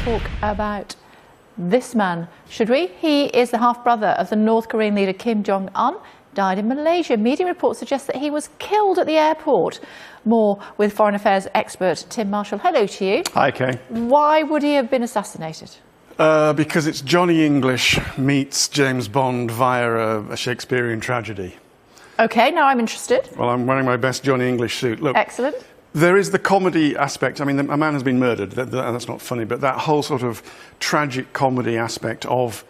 talk about this man, should we? He is the half-brother of the North Korean leader Kim Jong-nam, died in Malaysia. Media reports suggest that he was killed at the airport. More with Foreign Affairs expert Tim Marshall. Hello to you. Hi, Kay. Why would he have been assassinated? Because it's Johnny English meets James Bond via a Shakespearean tragedy. OK, now I'm interested. Well, I'm wearing my best Johnny English suit. Look, excellent. There is the comedy aspect. I mean, a man has been murdered. That's not funny, but that whole sort of tragic comedy aspect of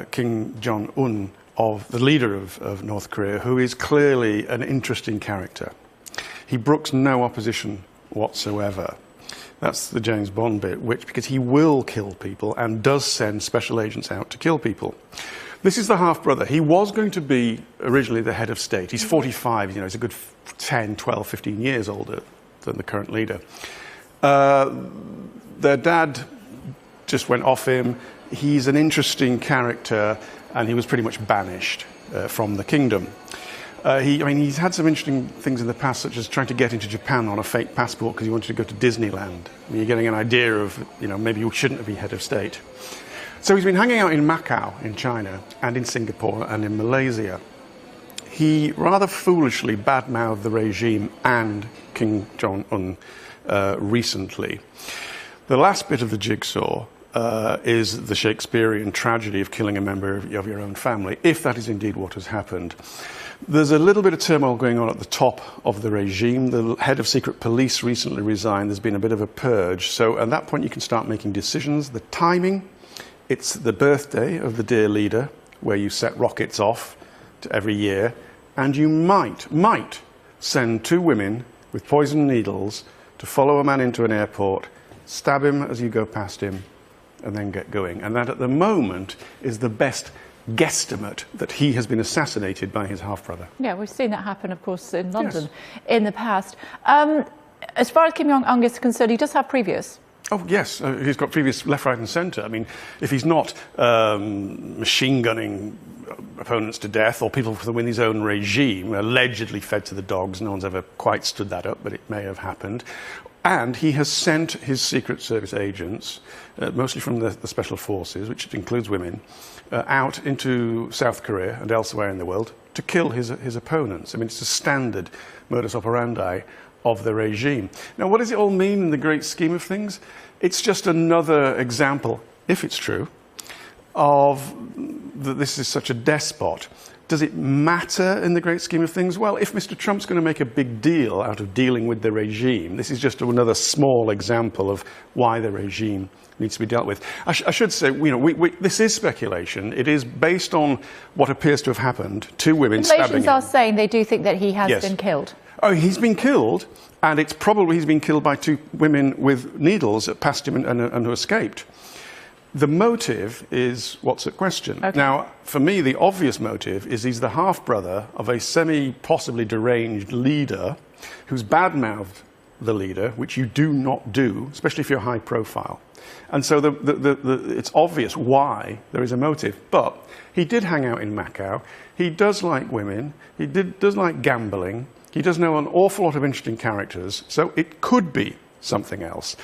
Kim Jong-un, of the leader of North Korea, who is clearly an interesting character. He brooks no opposition whatsoever. That's the James Bond bit, because he will kill people and does send special agents out to kill people. This is the half-brother. He was going to be originally the head of state. He's 45, he's a good 10, 12, 15 years older than the current leader. Their dad just went off him. He's an interesting character, and he was pretty much banished from the kingdom. He's had some interesting things in the past, such as trying to get into Japan on a fake passport because he wanted to go to Disneyland. You're getting an idea of, maybe you shouldn't be head of state. So he's been hanging out in Macau, in China, and in Singapore, and in Malaysia. He rather foolishly badmouthed the regime and Kim Jong-un recently. The last bit of the jigsaw is the Shakespearean tragedy of killing a member of your own family, if that is indeed what has happened. There's a little bit of turmoil going on at the top of the regime. The head of secret police recently resigned. There's been a bit of a purge. So at that point, you can start making decisions. The timing, it's the birthday of the dear leader, where you set rockets off every year, and you might send two women with poisoned needles to follow a man into an airport, stab him as you go past him, and then get going. And that, at the moment, is the best guesstimate that he has been assassinated by his half-brother. Yeah, we've seen that happen, of course, in London in the past. As far as Kim Jong-un is concerned, he does have previous. Oh, yes. He's got previous left, right and centre. I mean, if he's not machine gunning opponents to death, or people within his own regime, allegedly fed to the dogs, no one's ever quite stood that up, but it may have happened. And he has sent his Secret Service agents, mostly from the Special Forces, which includes women, out into South Korea and elsewhere in the world to kill his opponents. I mean, it's a standard modus operandi of the regime. Now, what does it all mean in the great scheme of things? It's just another example, if it's true, of that this is such a despot. Does it matter in the great scheme of things? Well, if Mr. Trump's going to make a big deal out of dealing with the regime, this is just another small example of why the regime needs to be dealt with. I should say, this is speculation. It is based on what appears to have happened. Two women stabbing him. Relations are saying they do think that he has been killed. Oh, he's been killed, and it's probably he's been killed by two women with needles that passed him and who escaped. The motive is what's at question. Okay. Now, for me, the obvious motive is he's the half-brother of a semi-possibly deranged leader who's badmouthed the leader, which you do not do, especially if you're high profile. And so it's obvious why there is a motive. But he did hang out in Macau. He does like women. He does like gambling. He does know an awful lot of interesting characters. So it could be something else.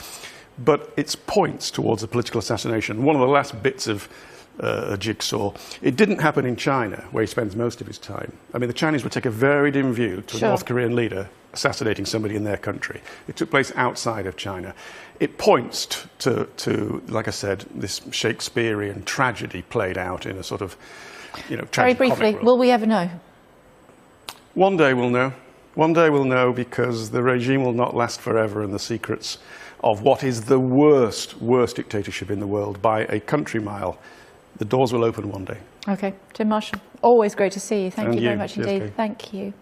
But it points towards a political assassination. One of the last bits of a jigsaw. It didn't happen in China, where he spends most of his time. I mean, the Chinese would take a very dim view to a North Korean leader assassinating somebody in their country. It took place outside of China. It points to, like I said, this Shakespearean tragedy played out in a sort of, tragic. Very briefly, will we ever know? One day we'll know. One day we'll know, because the regime will not last forever, and the secrets of what is the worst dictatorship in the world by a country mile, the doors will open one day. Okay. Tim Marshall, always great to see you. Thank you very much indeed. Thank you.